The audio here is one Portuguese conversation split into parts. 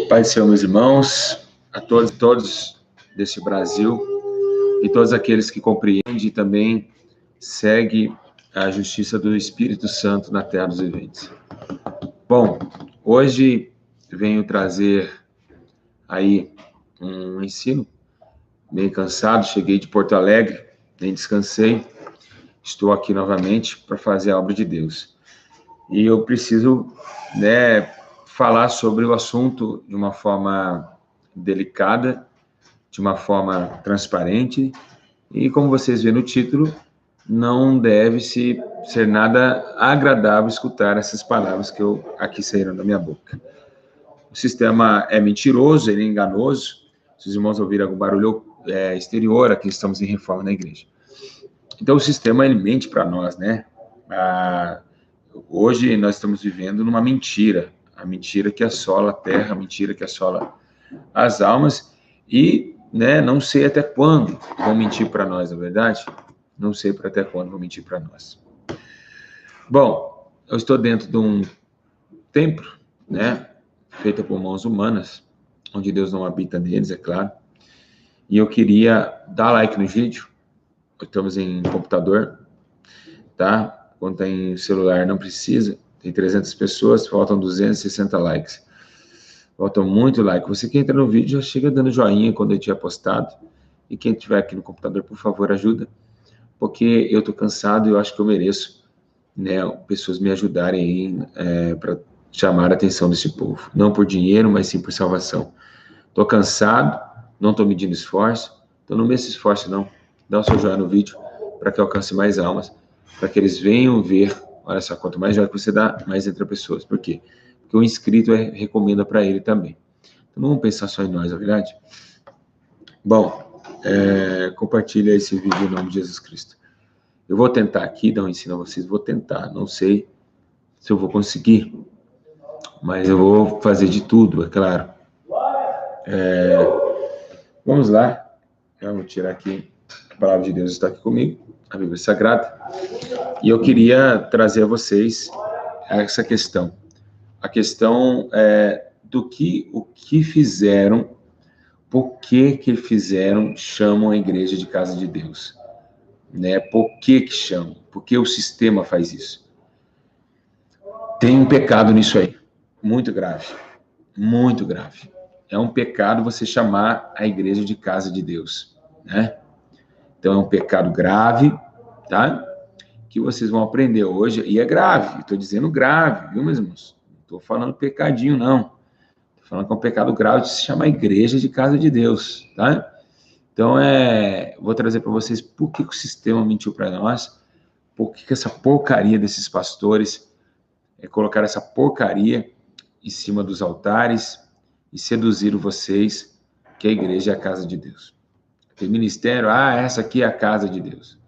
Pai do Senhor, meus irmãos, a todos e todos deste Brasil e todos aqueles que compreendem e também seguem a justiça do Espírito Santo na terra dos viventes. Bom, hoje venho trazer aí um ensino, meio cansado, cheguei de Porto Alegre, nem descansei, estou aqui novamente para fazer a obra de Deus. E eu preciso, falar sobre o assunto de uma forma delicada, de uma forma transparente, e como vocês vêem no título, não deve ser nada agradável escutar essas palavras que aqui saíram da minha boca. O sistema é mentiroso, ele é enganoso. Se os irmãos ouvirem algum barulho exterior, aqui estamos em reforma na igreja. Então o sistema, ele mente para nós, né? Hoje nós estamos vivendo numa mentira, a mentira que assola a terra, a mentira que assola as almas, e não sei até quando vão mentir para nós, na verdade? Não sei até quando vão mentir para nós. Bom, eu estou dentro de um templo, feito por mãos humanas, onde Deus não habita neles, é claro, e eu queria dar like no vídeo. Estamos em computador, tá? Quando está em celular não precisa, tem 300 pessoas, faltam 260 likes. Falta muito like. Você que entra no vídeo já chega dando joinha quando eu tiver postado. E quem estiver aqui no computador, por favor, ajuda. Porque eu estou cansado e eu acho que eu mereço, pessoas me ajudarem aí para chamar a atenção desse povo. Não por dinheiro, mas sim por salvação. Estou cansado, não estou medindo esforço. Então não meça esforço, não. Dá o seu joinha no vídeo para que alcance mais almas, para que eles venham ver. Olha só, quanto mais joinha que você dá, mais entra pessoas. Por quê? Porque o inscrito recomenda para ele também. Então, não vamos pensar só em nós, não é verdade? Bom, compartilha esse vídeo em nome de Jesus Cristo. Eu vou tentar aqui dar um ensino a vocês, vou tentar, não sei se eu vou conseguir, mas eu vou fazer de tudo, é claro. Vamos lá, eu vou tirar aqui, a palavra de Deus está aqui comigo, a Bíblia Sagrada, e eu queria trazer a vocês essa questão. A questão o que fizeram, por que fizeram, chamam a igreja de casa de Deus. Por que chamam? Por que o sistema faz isso? Tem um pecado nisso aí, muito grave, muito grave. É um pecado você chamar a igreja de casa de Deus, Então é um pecado grave, tá? Que vocês vão aprender hoje, e é grave, estou dizendo grave, viu, meus irmãos? Não estou falando pecadinho, não. Estou falando que é um pecado grave de se chamar igreja de casa de Deus, tá? Então, vou trazer para vocês por que o sistema mentiu para nós, por que essa porcaria desses pastores colocaram essa porcaria em cima dos altares e seduziram vocês que a igreja é a casa de Deus. Tem ministério, essa aqui é a casa de Deus,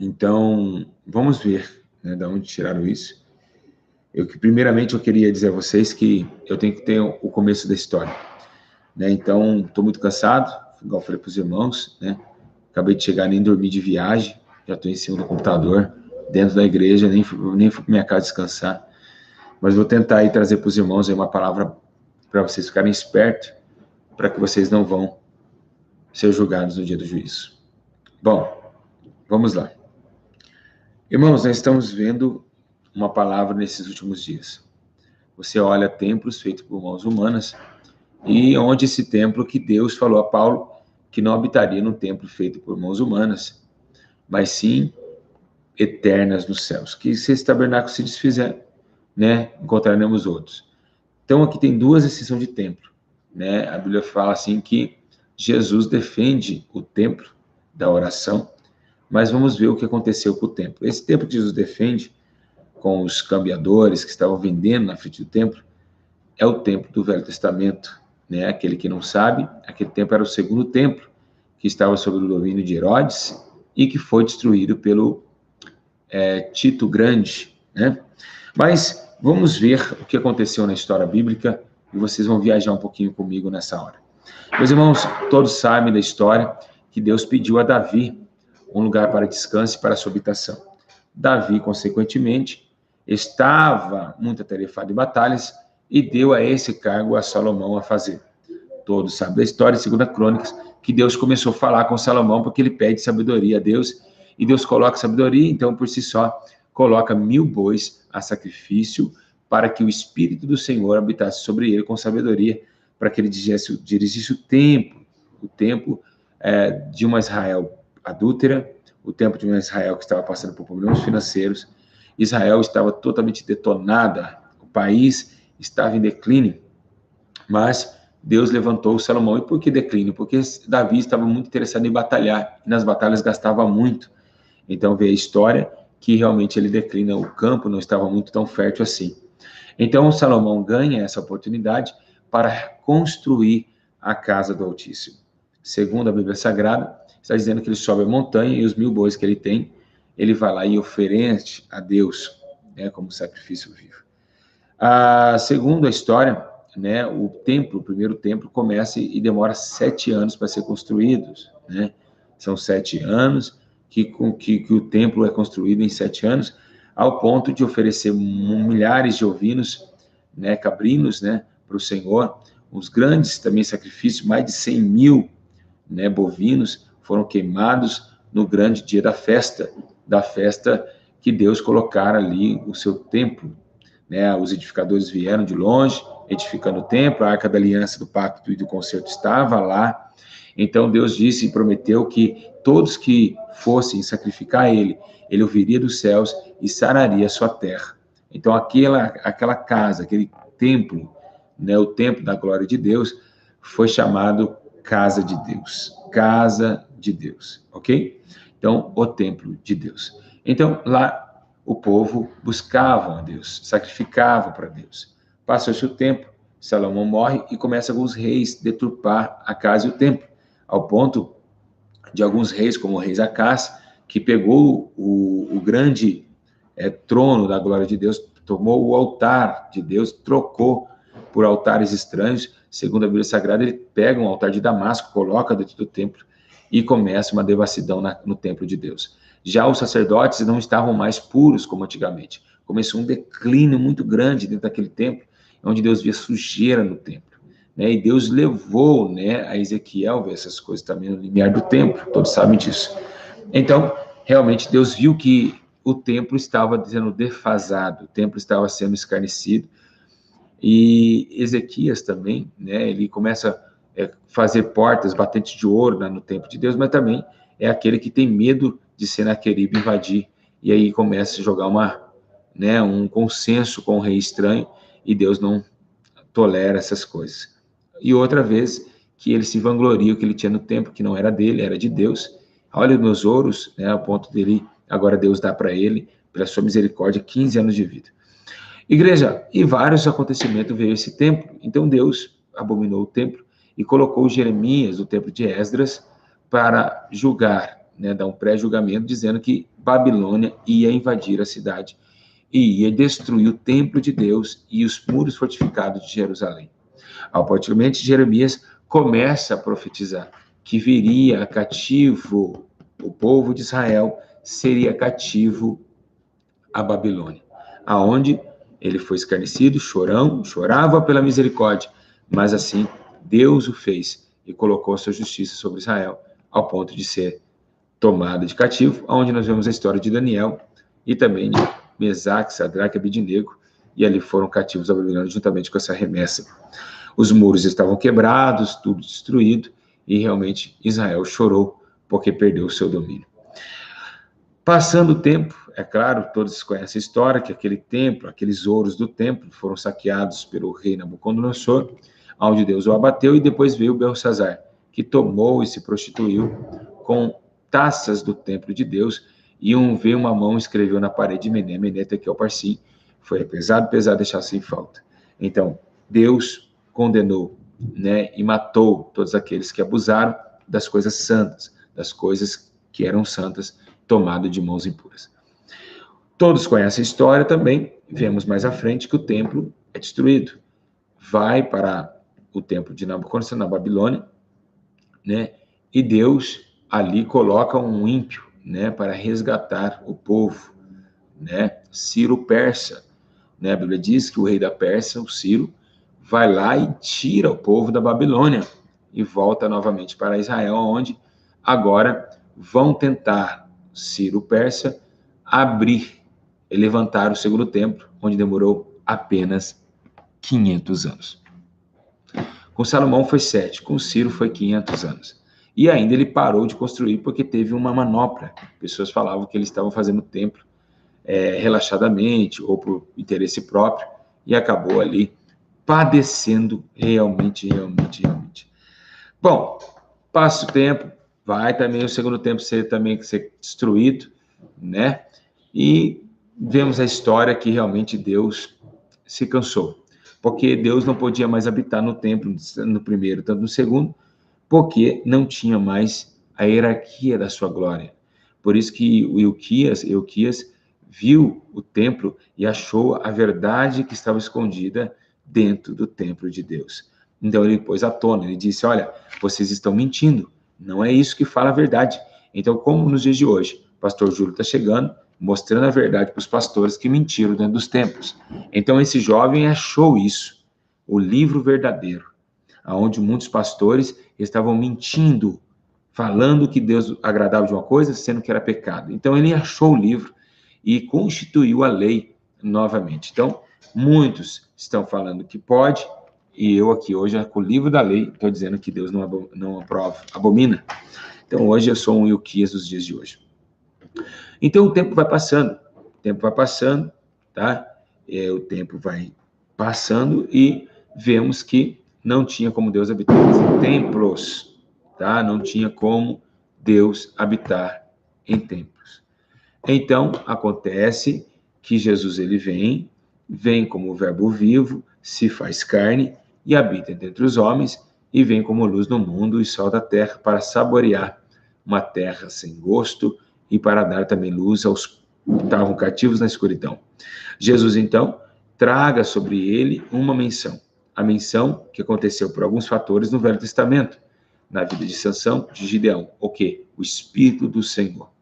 Então, vamos ver de onde tiraram isso. Primeiramente, eu queria dizer a vocês que eu tenho que ter o começo da história. Então, estou muito cansado, igual eu falei para os irmãos, Acabei de chegar, nem dormi de viagem, já estou em cima do computador, dentro da igreja, nem fui para minha casa descansar. Mas vou tentar aí trazer para os irmãos aí uma palavra para vocês ficarem espertos, para que vocês não vão ser julgados no dia do juízo. Bom, vamos lá. Irmãos, nós estamos vendo uma palavra nesses últimos dias. Você olha templos feitos por mãos humanas, e onde esse templo que Deus falou a Paulo que não habitaria num templo feito por mãos humanas, mas sim eternas nos céus. Que se esse tabernáculo se desfizer, encontraremos outros. Então aqui tem duas exceções de templo, A Bíblia fala assim que Jesus defende o templo da oração, mas vamos ver o que aconteceu com o templo. Esse templo que Jesus defende, com os cambiadores que estavam vendendo na frente do templo, é o templo do Velho Testamento, Aquele que não sabe, aquele templo era o segundo templo, que estava sob o domínio de Herodes e que foi destruído pelo Tito Grande, Mas vamos ver o que aconteceu na história bíblica e vocês vão viajar um pouquinho comigo nessa hora. Meus irmãos, todos sabem da história que Deus pediu a Davi um lugar para descanso e para sua habitação. Davi, consequentemente, estava muito atarefado em batalhas e deu a esse cargo a Salomão a fazer. Todos sabem da história, segundo Crônicas, que Deus começou a falar com Salomão porque ele pede sabedoria a Deus, e Deus coloca sabedoria, então por si só coloca 1000 bois a sacrifício para que o Espírito do Senhor habitasse sobre ele com sabedoria, para que ele dirigisse o tempo de uma Israel adúltera, o tempo de uma Israel que estava passando por problemas financeiros. Israel estava totalmente detonada, o país estava em declínio, mas Deus levantou Salomão. E por que declínio? Porque Davi estava muito interessado em batalhar, e nas batalhas gastava muito. Então vê a história que realmente ele declina, o campo não estava muito tão fértil assim. Então Salomão ganha essa oportunidade para construir a casa do Altíssimo. Segundo a Bíblia Sagrada, está dizendo que ele sobe a montanha e os 1000 bois que ele tem, ele vai lá e oferece a Deus, né, como sacrifício vivo. Segundo a história, né, o primeiro templo começa e demora 7 anos para ser construído, né? São 7 anos que o templo é construído em 7 anos, ao ponto de oferecer milhares de ovinos, né, cabrinos, né, para o Senhor. Os grandes também sacrifícios, mais de 100.000, né, bovinos foram queimados no grande dia da festa que Deus colocara ali o seu templo, né? Os edificadores vieram de longe, edificando o templo, a Arca da Aliança, do Pacto e do Concerto estava lá. Então Deus disse e prometeu que todos que fossem sacrificar ele ouviria dos céus e sararia a sua terra. Então aquela casa, aquele templo, né, o templo da glória de Deus, foi chamado Casa de Deus. Casa de Deus, ok? Então, o templo de Deus. Então, lá o povo buscava a Deus, sacrificavam para Deus. Passou-se o tempo, Salomão morre e começa alguns reis deturpar a casa e o templo, ao ponto de alguns reis, como o rei Acás, que pegou o grande trono da glória de Deus, tomou o altar de Deus, trocou por altares estranhos. Segundo a Bíblia Sagrada, ele pega um altar de Damasco, coloca dentro do templo e começa uma devassidão no templo de Deus. Já os sacerdotes não estavam mais puros como antigamente. Começou um declínio muito grande dentro daquele templo, onde Deus via sujeira no templo, né? E Deus levou, né, a Ezequiel ver essas coisas também no limiar do templo, todos sabem disso. Então, realmente, Deus viu que o templo estava sendo defasado, o templo estava sendo escarnecido, e Ezequias também, né, ele começa a fazer portas, batentes de ouro, né, no templo de Deus, mas também é aquele que tem medo de Senaqueribe invadir, e aí começa a jogar um consenso com o rei estranho, e Deus não tolera essas coisas. E outra vez, que ele se vangloria o que ele tinha no templo, que não era dele, era de Deus. Olha os meus ouros, né, a ponto dele, agora Deus dá para ele, pela sua misericórdia, 15 anos de vida. Igreja, e vários acontecimentos veio esse templo. Então Deus abominou o templo e colocou Jeremias, do templo de Esdras, para julgar, né, dar um pré-julgamento, dizendo que Babilônia ia invadir a cidade e ia destruir o templo de Deus e os muros fortificados de Jerusalém. Automaticamente, Jeremias começa a profetizar que viria cativo, o povo de Israel seria cativo à Babilônia, aonde ele foi escarnecido, chorava pela misericórdia, mas assim Deus o fez e colocou a sua justiça sobre Israel, ao ponto de ser tomado de cativo, onde nós vemos a história de Daniel e também de Mesaque, Sadraque e Abednego, e ali foram cativos a Babilônia juntamente com essa remessa. Os muros estavam quebrados, tudo destruído, e realmente Israel chorou porque perdeu o seu domínio. Passando o tempo, é claro, todos conhecem a história, que aquele templo, aqueles ouros do templo foram saqueados pelo rei Nabucodonosor, onde Deus o abateu, e depois veio Belsazar, que tomou e se prostituiu com taças do templo de Deus, e veio uma mão e escreveu na parede Mené, Tekel, Parsim, foi pesado, deixar sem falta. Então, Deus condenou, né, e matou todos aqueles que abusaram das coisas santas, das coisas que eram santas, tomado de mãos impuras. Todos conhecem a história também, vemos mais à frente que o templo é destruído. Vai para o templo de Nabucodonosor, na Babilônia, né? E Deus ali coloca um ímpio, né, para resgatar o povo, né? Ciro Persa, né? A Bíblia diz que o rei da Pérsia, o Ciro, vai lá e tira o povo da Babilônia e volta novamente para Israel, onde agora vão tentar, Ciro Persa, abrir e levantar o segundo templo, onde demorou apenas 500 anos. Com Salomão foi 7, com Ciro foi 500 anos. E ainda ele parou de construir porque teve uma manopla. Pessoas falavam que eles estavam fazendo o templo relaxadamente ou por interesse próprio, e acabou ali padecendo realmente. Bom, passa o tempo, vai também o segundo templo ser destruído, né? E vemos a história que realmente Deus se cansou, porque Deus não podia mais habitar no templo no primeiro, tanto no segundo, porque não tinha mais a hierarquia da sua glória. Por isso que o Euquias viu o templo e achou a verdade que estava escondida dentro do templo de Deus. Então ele pôs à tona, ele disse, olha, vocês estão mentindo, não é isso que fala a verdade. Então, como nos dias de hoje, o pastor Júlio está chegando, mostrando a verdade para os pastores que mentiram dentro dos templos. Então esse jovem achou isso, o livro verdadeiro, onde muitos pastores estavam mentindo, falando que Deus agradava de uma coisa, sendo que era pecado. Então ele achou o livro e constituiu a lei novamente. Então, muitos estão falando que pode, e eu aqui hoje, com o livro da lei, estou dizendo que Deus não aprova, abomina. Então, hoje eu sou um Ilquias dos dias de hoje. Então, o tempo vai passando, tá? O tempo vai passando e vemos que não tinha como Deus habitar em templos, tá? Não tinha como Deus habitar em templos. Então, acontece que Jesus ele vem como o verbo vivo, se faz carne e habita entre os homens, e vem como luz no mundo e sol da terra para saborear uma terra sem gosto e para dar também luz aos que estavam cativos na escuridão. Jesus, então, traga sobre ele uma menção, a menção que aconteceu por alguns fatores no Velho Testamento, na vida de Sansão, de Gideão. O quê? O Espírito do Senhor.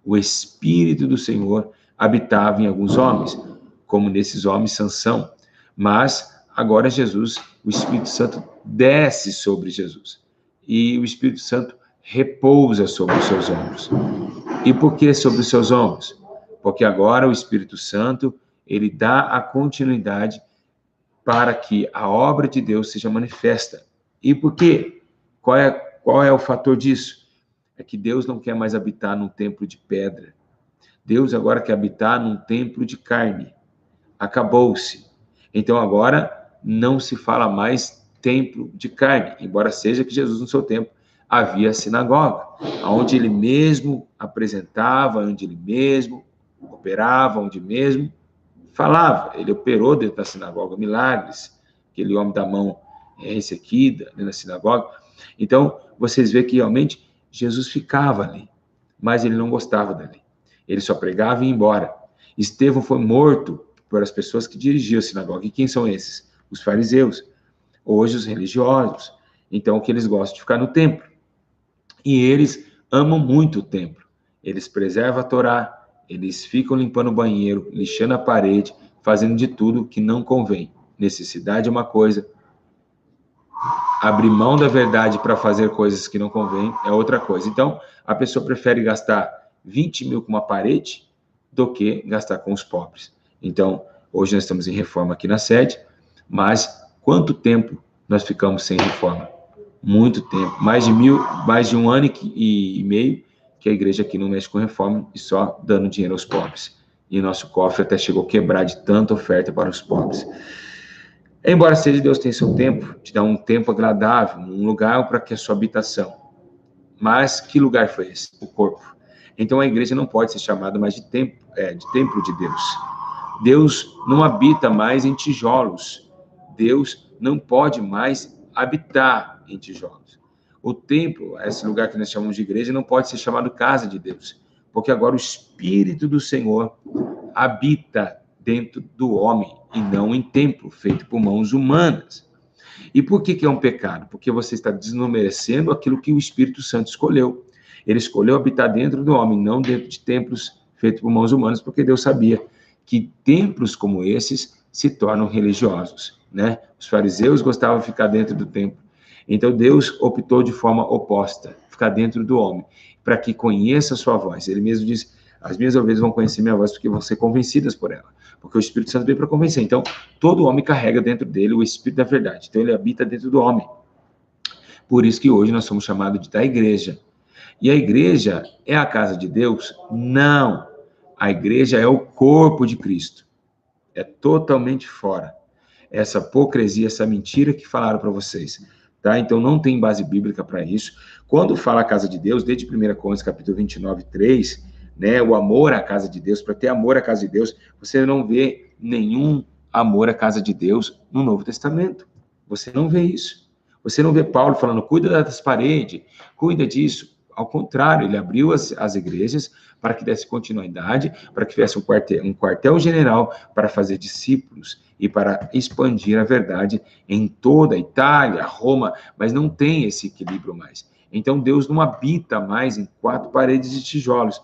O Espírito do Senhor habitava em alguns homens, como nesses homens Sansão. Mas agora Jesus, o Espírito Santo desce sobre Jesus. E o Espírito Santo repousa sobre os seus ombros. E por que sobre os seus ombros? Porque agora o Espírito Santo, ele dá a continuidade para que a obra de Deus seja manifesta. E por quê? Qual é o fator disso? É que Deus não quer mais habitar num templo de pedra. Deus agora quer habitar num templo de carne. Acabou-se. Então agora não se fala mais templo de carne, embora seja que Jesus no seu tempo havia a sinagoga, onde ele mesmo apresentava, onde ele mesmo operava, onde mesmo falava. Ele operou dentro da sinagoga milagres, aquele homem da mão ressequida dentro da sinagoga. Então vocês veem que realmente Jesus ficava ali, mas ele não gostava dali. Ele só pregava e ia embora. Estevão foi morto por as pessoas que dirigiam a sinagoga. E quem são esses? Os fariseus. Hoje os religiosos. Então, que eles gostam de ficar no templo. E eles amam muito o templo. Eles preservam a Torá. Eles ficam limpando o banheiro, lixando a parede, fazendo de tudo que não convém. Necessidade é uma coisa. Abrir mão da verdade para fazer coisas que não convém é outra coisa. Então, a pessoa prefere gastar 20 mil com uma parede do que gastar com os pobres. Então, hoje nós estamos em reforma aqui na sede, mas quanto tempo nós ficamos sem reforma? Muito tempo. Mais de um ano e meio que a igreja aqui não mexe com reforma e só dando dinheiro aos pobres. E o nosso cofre até chegou a quebrar de tanta oferta para os pobres. Embora seja Deus tenha seu tempo, te dá um tempo agradável, um lugar para que a sua habitação. Mas que lugar foi esse? O corpo. Então a igreja não pode ser chamada mais de templo de Deus. Deus não habita mais em tijolos. Deus não pode mais habitar em tijolos. O templo, esse lugar que nós chamamos de igreja, não pode ser chamado casa de Deus, porque agora o Espírito do Senhor habita dentro do homem e não em templo feito por mãos humanas. E por que é um pecado? Porque você está desmerecendo aquilo que o Espírito Santo escolheu. Ele escolheu habitar dentro do homem, não dentro de templos feito por mãos humanas, porque Deus sabia que templos como esses se tornam religiosos, né? Os fariseus gostavam de ficar dentro do templo. Então Deus optou de forma oposta, ficar dentro do homem, para que conheça a sua voz. Ele mesmo diz: as minhas ovelhas vão conhecer minha voz porque vão ser convencidas por ela. Porque o Espírito Santo veio para convencer. Então, todo homem carrega dentro dele o Espírito da verdade. Então, ele habita dentro do homem. Por isso que hoje nós somos chamados da igreja. E a igreja é a casa de Deus? Não. A igreja é o corpo de Cristo. É totalmente fora. Essa hipocrisia, essa mentira que falaram para vocês. Tá? Então, não tem base bíblica para isso. Quando fala a casa de Deus, desde 1 Coríntios, capítulo 29, 3, né, o amor à casa de Deus, para ter amor à casa de Deus, você não vê nenhum amor à casa de Deus no Novo Testamento. Você não vê isso. Você não vê Paulo falando, cuida das paredes, cuida disso. Ao contrário, ele abriu as igrejas para que desse continuidade, para que tivesse um quartel-general para fazer discípulos e para expandir a verdade em toda a Itália, Roma, mas não tem esse equilíbrio mais. Então, Deus não habita mais em 4 paredes de tijolos.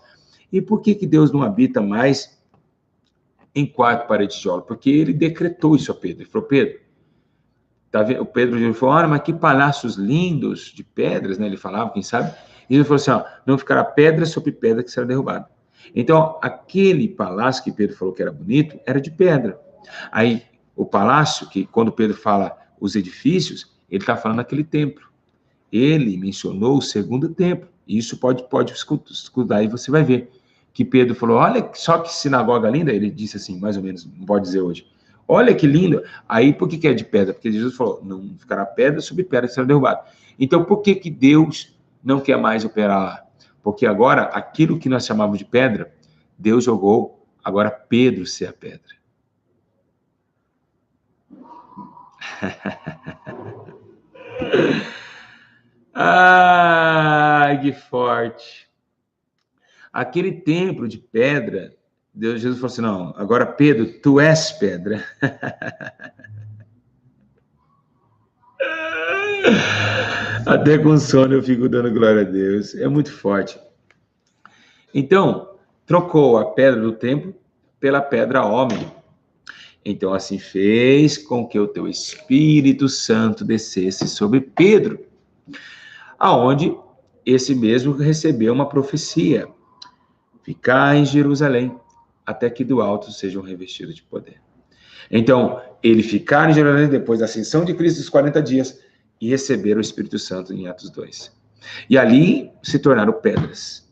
E por que Deus não habita mais em 4 paredes de tijolo? Porque ele decretou isso a Pedro. Ele falou, Pedro, tá vendo? O Pedro falou, olha, mas que palácios lindos de pedras, né? Ele falava, quem sabe? E ele falou assim, ó, não ficará pedra sobre pedra que será derrubada. Então, aquele palácio que Pedro falou que era bonito, era de pedra. Aí, o palácio, que quando Pedro fala os edifícios, ele está falando aquele templo. Ele mencionou o segundo templo. E isso pode escutar e você vai ver. Que Pedro falou, olha só que sinagoga linda. Ele disse assim, mais ou menos, não pode dizer hoje. Olha que lindo. Aí, por que é de pedra? Porque Jesus falou, não ficará pedra sobre pedra que será derrubada. Então, por que Deus não quer mais operar lá? Porque agora, aquilo que nós chamávamos de pedra, Deus jogou agora Pedro ser a pedra. Ai, que forte. Aquele templo de pedra, Jesus falou assim, não, agora Pedro, tu és pedra. Até com sono eu fico dando glória a Deus. É muito forte. Então, trocou a pedra do templo pela pedra homem. Então, assim fez com que o teu Espírito Santo descesse sobre Pedro, aonde esse mesmo recebeu uma profecia. Ficar em Jerusalém, até que do alto sejam revestidos de poder. Então, ele ficar em Jerusalém depois da ascensão de Cristo dos 40 dias e receber o Espírito Santo em Atos 2. E ali se tornaram pedras.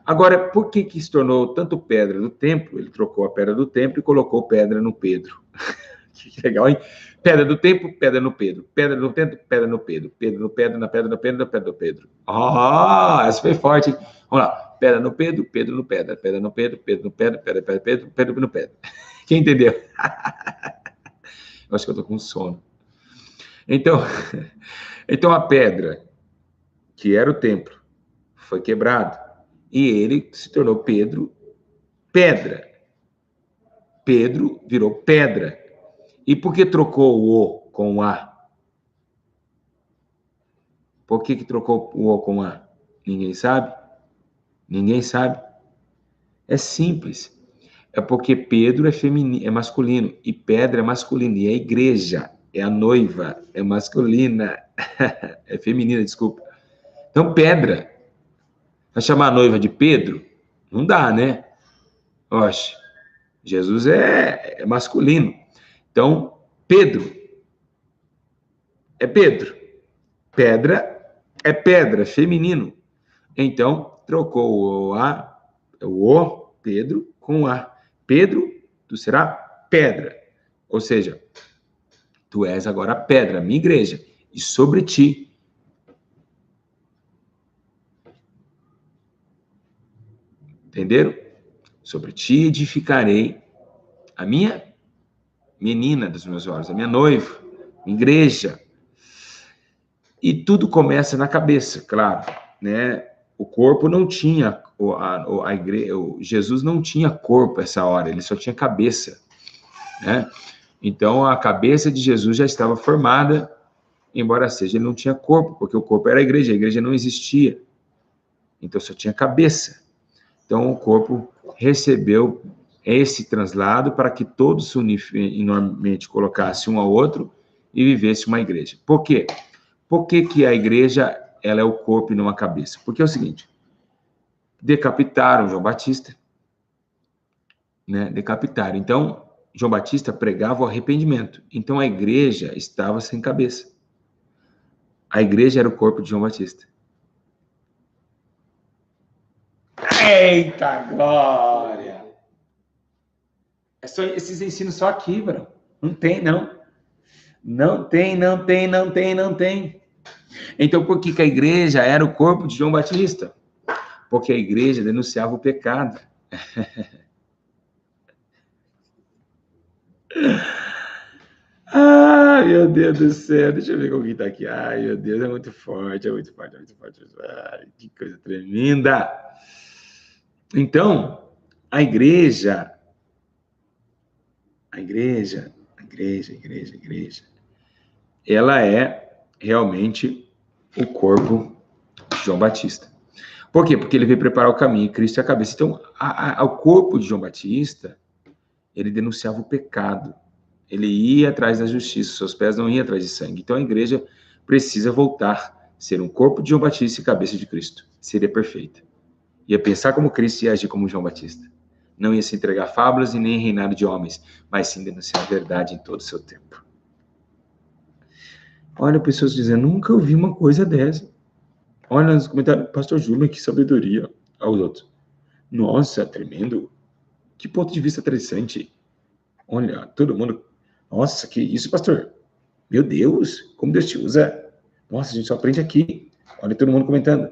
Agora, por que se tornou tanto pedra do templo? Ele trocou a pedra do templo e colocou pedra no Pedro. Que legal, hein? Pedra do templo, pedra no Pedro. Pedra do templo, pedra no Pedro. Pedra no pedra, na pedra do Pedro, na pedra do Pedro. Essa foi forte, hein? Vamos lá. Pedra no Pedro, Pedro no pedra. Pedra no Pedro, Pedro no pedra, pedra, pedra, Pedro, Pedro no pedra. Quem entendeu? Eu acho que eu tô com sono. Então a pedra, que era o templo, foi quebrado. E ele se tornou Pedro, pedra. Pedro virou pedra. E por que trocou o O com o A? Por que trocou o O com o A? Ninguém sabe? Ninguém sabe? É simples. É porque Pedro é feminino, é masculino, e pedra é masculino, e a igreja é a noiva, é masculina, é feminina, desculpa. Então, pedra. Vai chamar a noiva de Pedro? Não dá, né? Oxe, Jesus é masculino. Então, Pedro é Pedro. Pedra é pedra, feminino. Então, trocou o Pedro com o A. Pedro, tu será pedra. Ou seja, tu és agora a pedra, a minha igreja. E sobre ti, entenderam? Sobre ti edificarei a minha menina dos meus olhos, a minha noiva, igreja. E tudo começa na cabeça, claro, né? O corpo não tinha, a igreja, Jesus não tinha corpo essa hora, ele só tinha cabeça, né? Então, a cabeça de Jesus já estava formada, embora seja, ele não tinha corpo, porque o corpo era a igreja não existia. Então, só tinha cabeça. Então, o corpo recebeu esse translado para que todos se uniformemente colocassem um ao outro e vivesse uma igreja. Por quê? Por que a igreja ela é o corpo e não a cabeça? Porque é o seguinte, decapitaram João Batista, né? Decapitaram. Então, João Batista pregava o arrependimento. Então, a igreja estava sem cabeça. A igreja era o corpo de João Batista. Eita glória! É só esses ensinos só aqui, bro. Não tem, não. Não tem, não tem, não tem, não tem. Então, por que a igreja era o corpo de João Batista? Porque a igreja denunciava o pecado. Ai, meu Deus do céu. Deixa eu ver como que tá aqui. Ai, meu Deus, é muito forte, é muito forte, é muito forte. Ai, que coisa tremenda. Então, a igreja, ela é realmente o corpo de João Batista. Por quê? Porque ele veio preparar o caminho, Cristo é a cabeça. Então, o corpo de João Batista, ele denunciava o pecado. Ele ia atrás da justiça, seus pés não iam atrás de sangue. Então, a igreja precisa voltar a ser um corpo de João Batista e cabeça de Cristo. Seria perfeita. Ia pensar como Cristo e agir como João Batista. Não ia se entregar a fábulas e nem reinado de homens, mas sim denunciar a verdade em todo o seu tempo. Olha, pessoas dizendo, nunca ouvi uma coisa dessa. Olha nos comentários, pastor Júlio, que sabedoria. Aos outros. Nossa, tremendo. Que ponto de vista interessante. Olha, todo mundo... Nossa, que isso, pastor? Meu Deus, como Deus te usa. Nossa, a gente só aprende aqui. Olha todo mundo comentando.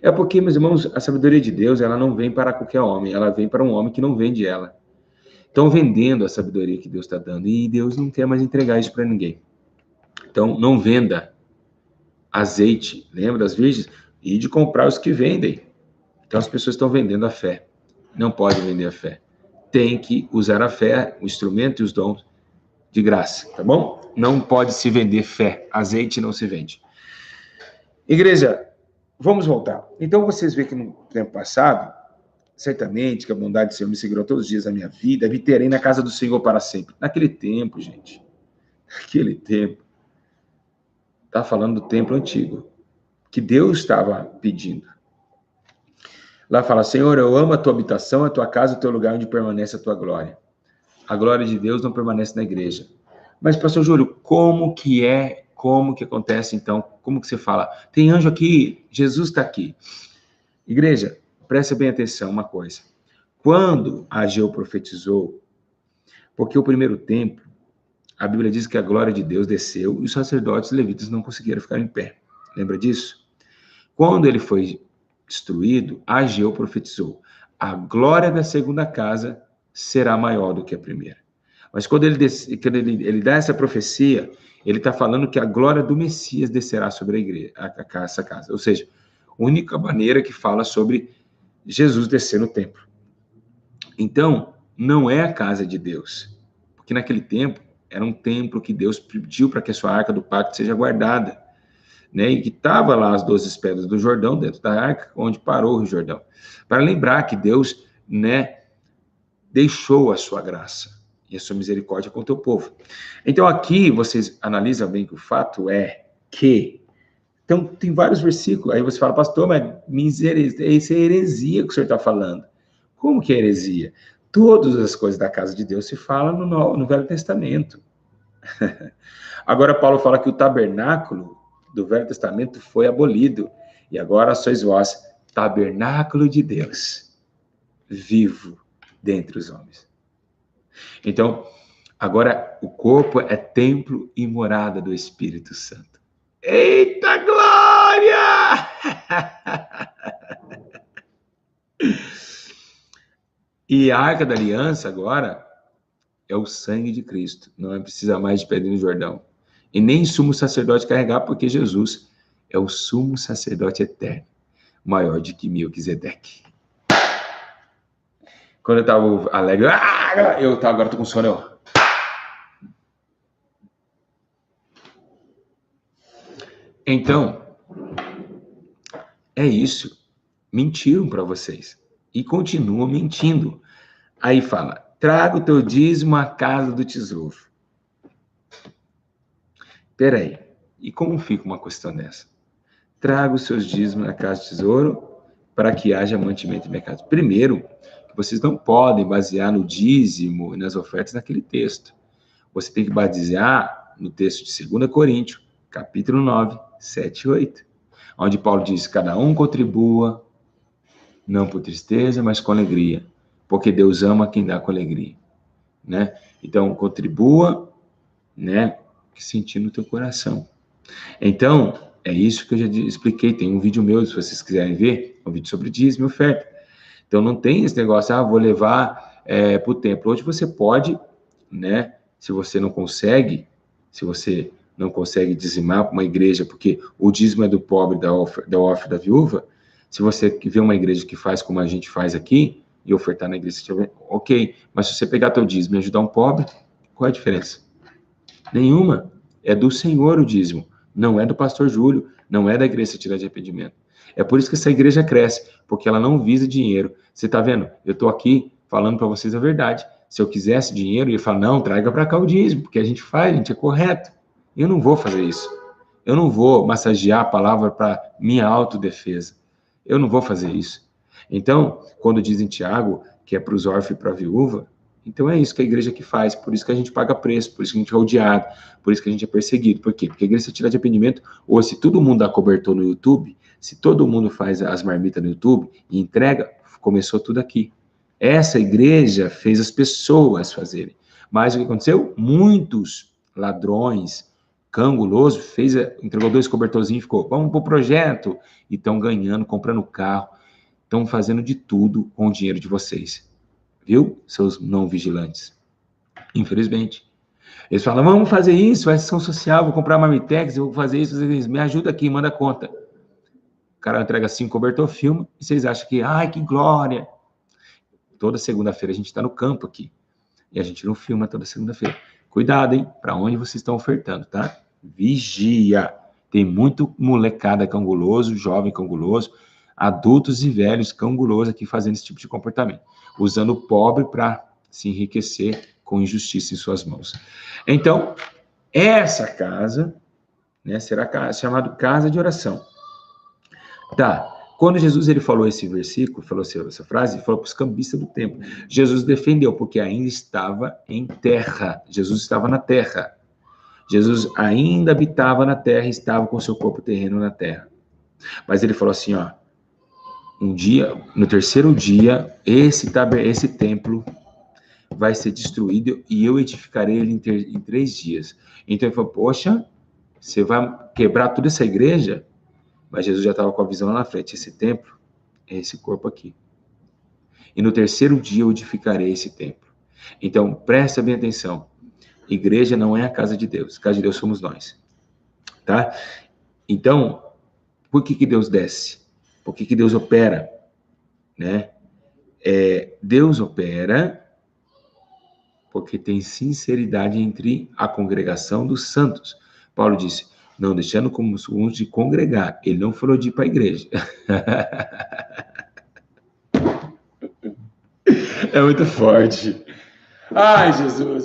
É porque, meus irmãos, a sabedoria de Deus, ela não vem para qualquer homem. Ela vem para um homem que não vende ela. Estão vendendo a sabedoria que Deus está dando. E Deus não quer mais entregar isso para ninguém. Então, não venda azeite. Lembra das virgens? E de comprar os que vendem. Então, as pessoas estão vendendo a fé. Não pode vender a fé. Tem que usar a fé, o instrumento e os dons de graça, tá bom? Não pode se vender fé. Azeite não se vende. Igreja, vamos voltar. Então, vocês veem que no tempo passado, certamente que a bondade do Senhor me segurou todos os dias da minha vida, habitarei na casa do Senhor para sempre. Naquele tempo, gente, naquele tempo, está falando do templo antigo, que Deus estava pedindo. Lá fala, Senhor, eu amo a tua habitação, a tua casa, o teu lugar onde permanece a tua glória. A glória de Deus não permanece na igreja. Mas, pastor Júlio, como que acontece então? Como que você fala? Tem anjo aqui, Jesus está aqui. Igreja, presta bem atenção uma coisa. Quando Ageu profetizou, porque o primeiro templo, a Bíblia diz que a glória de Deus desceu e os sacerdotes levitas não conseguiram ficar em pé. Lembra disso? Quando ele foi destruído, Ageu profetizou: a glória da segunda casa será maior do que a primeira. Mas quando ele dá essa profecia, ele está falando que a glória do Messias descerá sobre a igreja, essa casa. Ou seja, a única maneira que fala sobre Jesus descer no templo. Então, não é a casa de Deus, porque naquele tempo era um templo que Deus pediu para que a sua arca do pacto seja guardada, né? E que estava lá as 12 pedras do Jordão dentro da arca, onde parou o Jordão, para lembrar que Deus, né, deixou a sua graça e a sua misericórdia com o teu povo. Então aqui vocês analisam bem que o fato é que, então tem vários versículos, aí você fala, pastor, mas isso é heresia que o senhor está falando. Como que é heresia? Todas as coisas da casa de Deus se falam no Velho Testamento. Agora Paulo fala que o tabernáculo do Velho Testamento foi abolido, e agora sois vós, tabernáculo de Deus, vivo dentre os homens. Então, agora o corpo é templo e morada do Espírito Santo. Eita glória! E a Arca da Aliança agora é o sangue de Cristo. Não é precisa mais de pedra no Jordão. E nem sumo sacerdote carregar, porque Jesus é o sumo sacerdote eterno, maior de que Melquisedeque. Quando eu estava alegre, agora estou com sono. Então, é isso. Mentiram para vocês. E continua mentindo. Aí fala, traga o teu dízimo à casa do tesouro. Peraí, e como fica uma questão dessa? Traga os seus dízimos à casa do tesouro para que haja mantimento em minha casa. Primeiro, vocês não podem basear no dízimo e nas ofertas naquele texto. Você tem que basear no texto de 2 Coríntios, capítulo 9, 7 e 8, onde Paulo diz, cada um contribua, não por tristeza, mas com alegria, porque Deus ama quem dá com alegria, né? Então, contribua, né, sentindo no teu coração. Então, é isso que eu já expliquei, tem um vídeo meu, se vocês quiserem ver, um vídeo sobre dízimo e oferta. Então, não tem esse negócio, vou levar para o templo. Hoje você pode, né, se você não consegue dizimar para uma igreja, porque o dízimo é do pobre, da órfã, da viúva, se você vê uma igreja que faz como a gente faz aqui, e ofertar na igreja, ok, mas se você pegar teu dízimo e ajudar um pobre, qual é a diferença? Nenhuma. É do Senhor o dízimo, não é do pastor Júlio, não é da igreja Tirar de Arrependimento. É por isso que essa igreja cresce, porque ela não visa dinheiro. Você está vendo? Eu estou aqui falando para vocês a verdade. Se eu quisesse dinheiro, eu ia falar, não, traga para cá o dízimo, porque a gente faz, a gente é correto. Eu não vou fazer isso. Eu não vou massagear a palavra para minha autodefesa. Eu não vou fazer isso. Então, quando dizem Tiago, que é para os órfãos e para a viúva, então é isso que a igreja que faz, por isso que a gente paga preço, por isso que a gente é odiado, por isso que a gente é perseguido. Por quê? Porque a igreja Tirar de Arrependimento, ou se todo mundo dá cobertor no YouTube, se todo mundo faz as marmitas no YouTube e entrega, começou tudo aqui. Essa igreja fez as pessoas fazerem. Mas o que aconteceu? Muitos ladrões, cangulosos, entregou 2 cobertorzinhos e ficou, vamos pro projeto, e estão ganhando, comprando carro, estão fazendo de tudo com o dinheiro de vocês. Viu, seus não vigilantes? Infelizmente. Eles falam, vamos fazer isso, ação social, vou comprar Marmitex, eu vou fazer isso, me ajuda aqui, manda conta. O cara entrega 5 cobertor, filma, e vocês acham que, ai, que glória. Toda segunda-feira a gente está no campo aqui, e a gente não filma toda segunda-feira. Cuidado, hein, para onde vocês estão ofertando, tá? Vigia. Tem muito molecada canguloso, jovem canguloso, adultos e velhos cangulosos aqui fazendo esse tipo de comportamento, usando o pobre para se enriquecer com injustiça em suas mãos. Então, essa casa, né, será chamada casa de oração. Tá. Quando Jesus ele falou esse versículo, falou essa frase, ele falou para os cambistas do templo. Jesus defendeu, porque ainda estava em terra. Jesus estava na terra. Jesus ainda habitava na terra, estava com seu corpo terreno na terra. Mas ele falou assim, ó, um dia, no terceiro dia, esse templo vai ser destruído e eu edificarei ele em 3 dias. Então ele falou, poxa, você vai quebrar toda essa igreja? Mas Jesus já estava com a visão lá na frente, esse templo é esse corpo aqui. E no terceiro dia eu edificarei esse templo. Então, presta bem atenção. Igreja não é a casa de Deus. A casa de Deus somos nós. Tá? Então, por que Deus desce? Por que Deus opera? Né? Deus opera porque tem sinceridade entre a congregação dos santos. Paulo disse, não deixando como uns de congregar. Ele não falou de ir para a igreja. É muito forte. Ai, Jesus,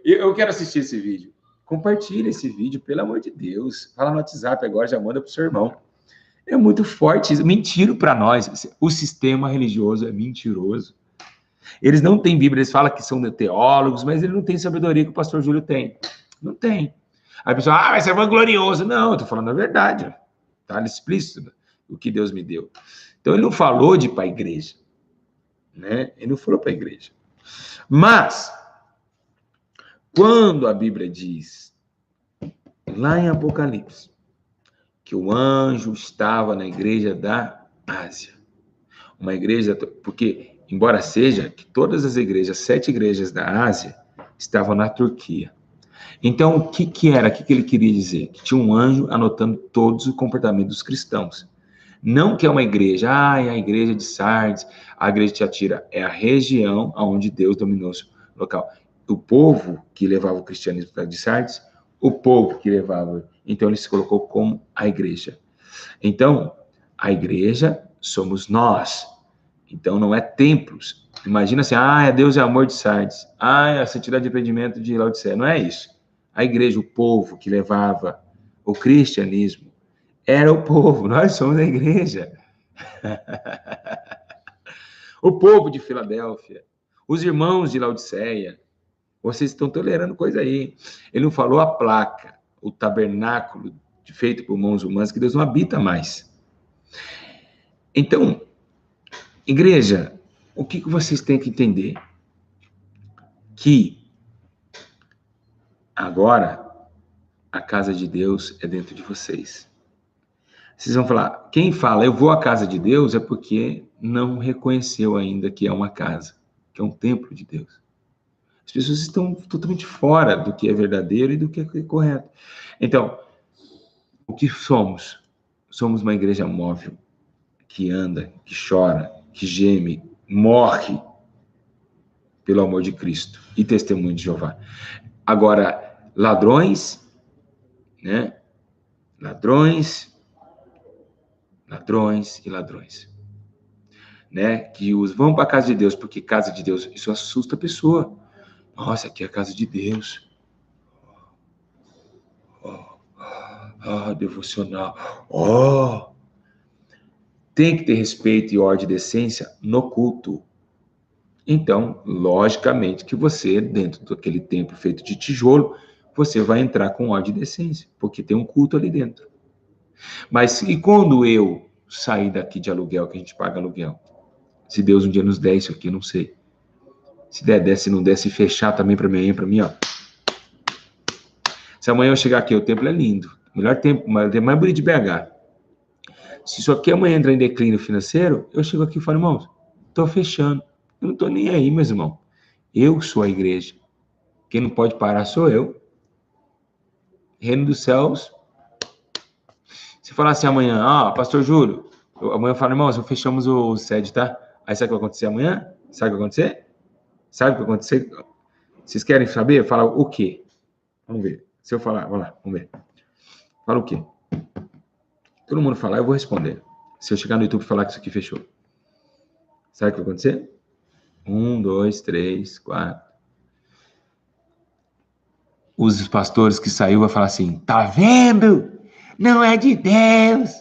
eu quero assistir esse vídeo. Compartilha esse vídeo, pelo amor de Deus. Fala no WhatsApp agora, já manda pro seu irmão. É muito forte isso. Mentira para nós. O sistema religioso é mentiroso. Eles não têm Bíblia, eles falam que são teólogos, mas eles não têm sabedoria que o pastor Júlio tem. Não tem. Aí a pessoa, mas você é vanglorioso. Não, eu tô falando a verdade. Tá explícito o que Deus me deu. Então ele não falou de ir para a igreja. Né? Ele não falou para a igreja. Mas, quando a Bíblia diz, lá em Apocalipse, que o anjo estava na igreja da Ásia, uma igreja, porque, embora seja que todas as igrejas, 7 igrejas da Ásia, estavam na Turquia. Então, o que era? O que ele queria dizer? Que tinha um anjo anotando todos os comportamentos dos cristãos. Não que é uma igreja, é a igreja de Sardes, a igreja de Tiatira, é a região onde Deus dominou o local. O povo que levava o cristianismo para de Sardes, o povo que levava, então ele se colocou como a igreja. Então, a igreja somos nós. Então, não é templos. Imagina assim, Deus é amor de Sardes. É a santidade de arrependimento de Laodiceia. Não é isso. A igreja, o povo que levava o cristianismo, era o povo. Nós somos a igreja. O povo de Filadélfia. Os irmãos de Laodiceia. Vocês estão tolerando coisa aí. Ele não falou a placa, o tabernáculo feito por mãos humanas, que Deus não habita mais. Então, igreja, o que vocês têm que entender? Que agora a casa de Deus é dentro de vocês. Vocês vão falar, quem fala eu vou à casa de Deus é porque não reconheceu ainda que é uma casa, que é um templo de Deus. As pessoas estão totalmente fora do que é verdadeiro e do que é correto. Então, o que somos? Somos uma igreja móvel, que anda, que chora, que geme, morre pelo amor de Cristo e testemunho de Jeová. Agora, ladrões, né? Ladrões e ladrões, né? Que vão para a casa de Deus, porque casa de Deus, isso assusta a pessoa. Nossa, aqui é a casa de Deus. Devocional. Tem que ter respeito e ordem e decência no culto. Então, logicamente que você, dentro daquele templo feito de tijolo, você vai entrar com ordem e decência, porque tem um culto ali dentro. Mas e quando eu sair daqui de aluguel, que a gente paga aluguel? Se Deus um dia nos der isso aqui, eu não sei. Se der, se não der, se fechar também para mim, ó. Se amanhã eu chegar aqui, o templo é lindo. Melhor tempo, mais bonito de BH. Se isso aqui amanhã entrar em declínio financeiro, eu chego aqui e falo, irmãos, estou fechando. Eu não estou nem aí, meus irmãos. Eu sou a igreja. Quem não pode parar sou eu. Reino dos céus. Se falar assim amanhã, pastor Júlio, amanhã eu falo, irmãos, fechamos o sede, tá? Aí sabe o que vai acontecer amanhã? Sabe o que vai acontecer? Sabe o que vai acontecer? Vocês querem saber? Fala o quê? Vamos ver. Se eu falar, vamos lá, vamos ver. Fala o quê? Todo mundo falar, eu vou responder. Se eu chegar no YouTube e falar que isso aqui fechou. Sabe o que vai acontecer? 1, 2, 3, 4. Os pastores que saiu vão falar assim, tá vendo? Não é de Deus.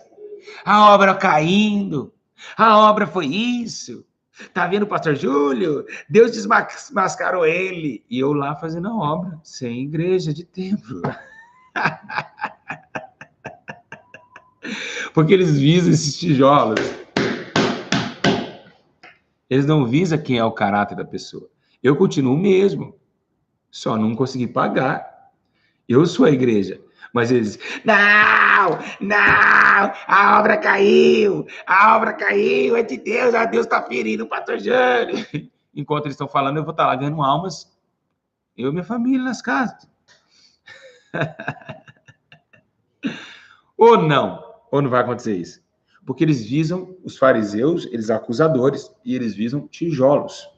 A obra caindo. A obra foi isso. Tá vendo, pastor Júlio? Deus desmascarou ele. E eu lá fazendo a obra, sem igreja de templo. Porque eles visam esses tijolos. Eles não visam quem é o caráter da pessoa. Eu continuo mesmo. Só não consegui pagar. Eu sou a igreja. Mas eles, não, a obra caiu, é de Deus, Deus está ferindo o pastor Jânio. Enquanto eles estão falando, eu vou estar lá ganhando almas, eu e minha família nas casas. Ou não vai acontecer isso? Porque eles visam, os fariseus, eles acusadores, e eles visam tijolos.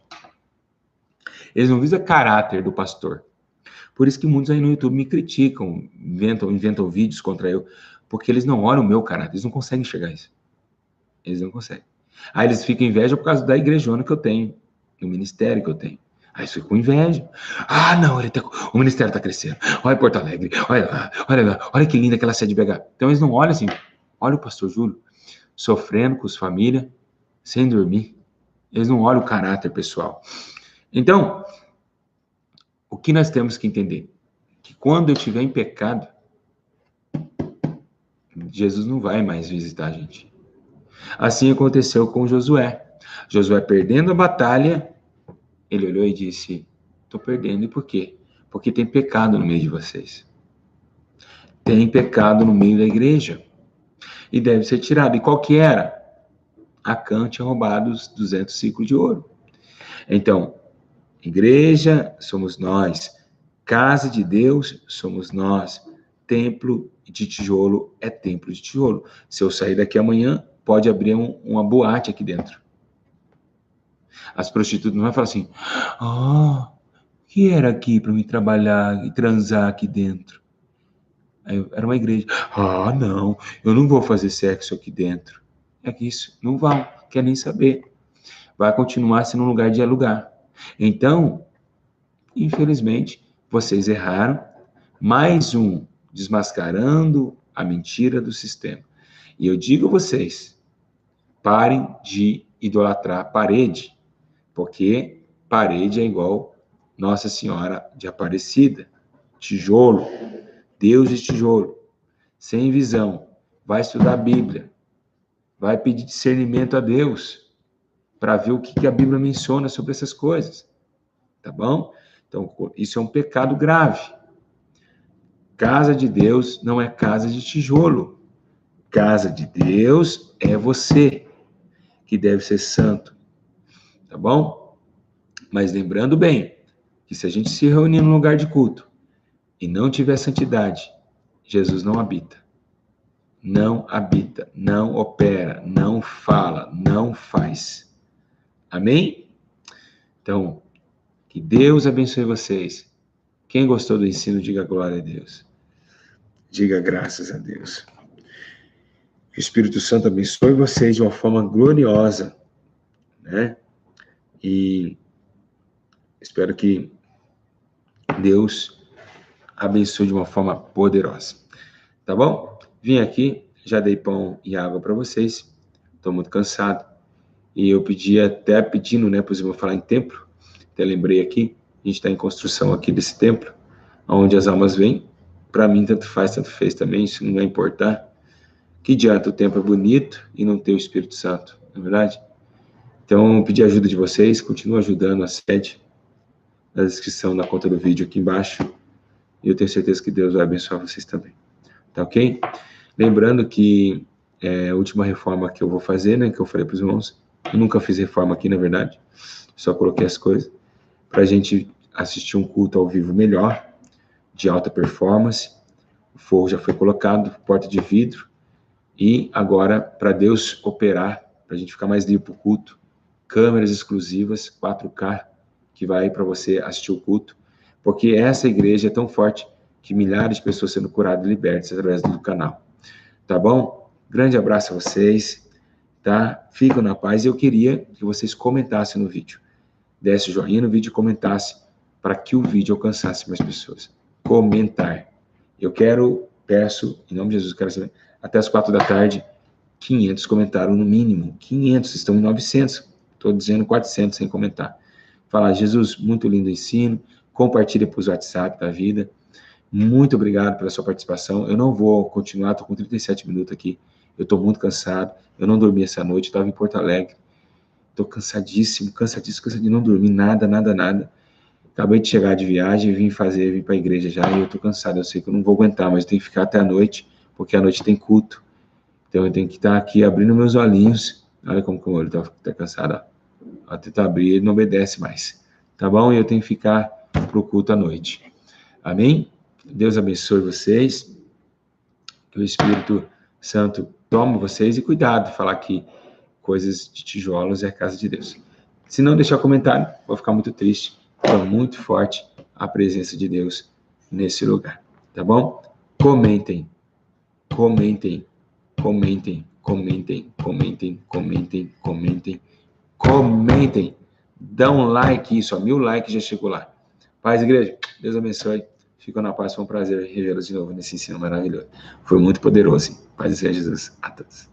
Eles não visam caráter do pastor. Por isso que muitos aí no YouTube me criticam, inventam vídeos contra eu, porque eles não olham o meu caráter, eles não conseguem enxergar isso. Eles não conseguem. Aí eles ficam inveja por causa da igrejona que eu tenho, do ministério que eu tenho. Aí eles ficam com inveja. Não, o ministério está crescendo. Olha Porto Alegre, olha que linda aquela sede de BH. Então eles não olham assim, olha o pastor Júlio, sofrendo com as famílias, sem dormir. Eles não olham o caráter pessoal. Então, o que nós temos que entender? Que quando eu estiver em pecado, Jesus não vai mais visitar a gente. Assim aconteceu com Josué. Josué perdendo a batalha, ele olhou e disse, estou perdendo, e por quê? Porque tem pecado no meio de vocês. Tem pecado no meio da igreja. E deve ser tirado. E qual que era? Acã tinha roubado os 200 ciclos de ouro. Então, igreja somos nós. Casa de Deus somos nós. Templo de tijolo é templo de tijolo. Se eu sair daqui amanhã, pode abrir uma boate aqui dentro. As prostitutas não vão falar assim, que era aqui para me trabalhar e transar aqui dentro? Era uma igreja. Não, eu não vou fazer sexo aqui dentro. É que isso, não vão, quer nem saber. vai continuar sendo um lugar de alugar. Então, infelizmente, vocês erraram. Mais um desmascarando a mentira do sistema. E eu digo a vocês, parem de idolatrar a parede, porque parede é igual Nossa Senhora de Aparecida, tijolo, Deus de tijolo, sem visão. Vai estudar a Bíblia, vai pedir discernimento a Deus, para ver o que a Bíblia menciona sobre essas coisas, tá bom? Então, isso é um pecado grave. Casa de Deus não é casa de tijolo. Casa de Deus é você, que deve ser santo, tá bom? Mas lembrando bem, que se a gente se reunir num lugar de culto e não tiver santidade, Jesus não habita. Não habita, não opera, não fala, não faz. Amém? Então, que Deus abençoe vocês. Quem gostou do ensino, diga glória a Deus. Diga graças a Deus. Que o Espírito Santo abençoe vocês de uma forma gloriosa, né? E espero que Deus abençoe de uma forma poderosa. Tá bom? Vim aqui, já dei pão e água para vocês. Estou muito cansado. E eu até pedindo, né, para os irmãos falar em templo. Até lembrei aqui, a gente está em construção aqui desse templo, onde as almas vêm. Para mim, tanto faz, tanto fez também, isso não vai importar. Que adianta o templo é bonito e não ter o Espírito Santo, não é verdade? Então, pedir ajuda de vocês, continuo ajudando a sede, na descrição da conta do vídeo aqui embaixo. E eu tenho certeza que Deus vai abençoar vocês também. Tá ok? Lembrando que a última reforma que eu vou fazer, né, que eu falei para os irmãos, eu nunca fiz reforma aqui, na verdade, só coloquei as coisas, para a gente assistir um culto ao vivo melhor, de alta performance. O forro já foi colocado, porta de vidro, e agora, para Deus operar, para a gente ficar mais livre para o culto, câmeras exclusivas, 4K, que vai para você assistir o culto, porque essa igreja é tão forte que milhares de pessoas sendo curadas e libertas através do canal. Tá bom? Grande abraço a vocês, tá? Ficam na paz. Eu queria que vocês comentassem no vídeo. Desse o joinha no vídeo e comentasse para que o vídeo alcançasse mais pessoas. Comentar. Peço, em nome de Jesus, quero saber, até as 4 da tarde, 500 comentaram no mínimo. 500, estão em 900. Estou dizendo 400 sem comentar. Falar, Jesus, muito lindo o ensino. Compartilha para os WhatsApp da vida. Muito obrigado pela sua participação. Eu não vou continuar, estou com 37 minutos aqui. Eu estou muito cansado. Eu não dormi essa noite, estava em Porto Alegre. Estou cansadíssimo de não dormir nada. Acabei de chegar de viagem, vim para a igreja já, e eu estou cansado. Eu sei que eu não vou aguentar, mas eu tenho que ficar até a noite, porque à noite tem culto. Então eu tenho que estar aqui abrindo meus olhinhos. Olha como o olho está cansado. Ó, tentar abrir, ele não obedece mais. Tá bom? E eu tenho que ficar para o culto à noite. Amém? Deus abençoe vocês. Que o Espírito Santo tome vocês e cuidado de falar que coisas de tijolos é a casa de Deus. Se não deixar comentário, vou ficar muito triste. É muito forte a presença de Deus nesse lugar. Tá bom? Comentem. Dá um like, isso, 1000 likes já chegou lá. Paz, igreja. Deus abençoe. Ficam na paz, foi um prazer revê-los de novo nesse ensino maravilhoso. Foi muito poderoso. Paz e seja Jesus a todos.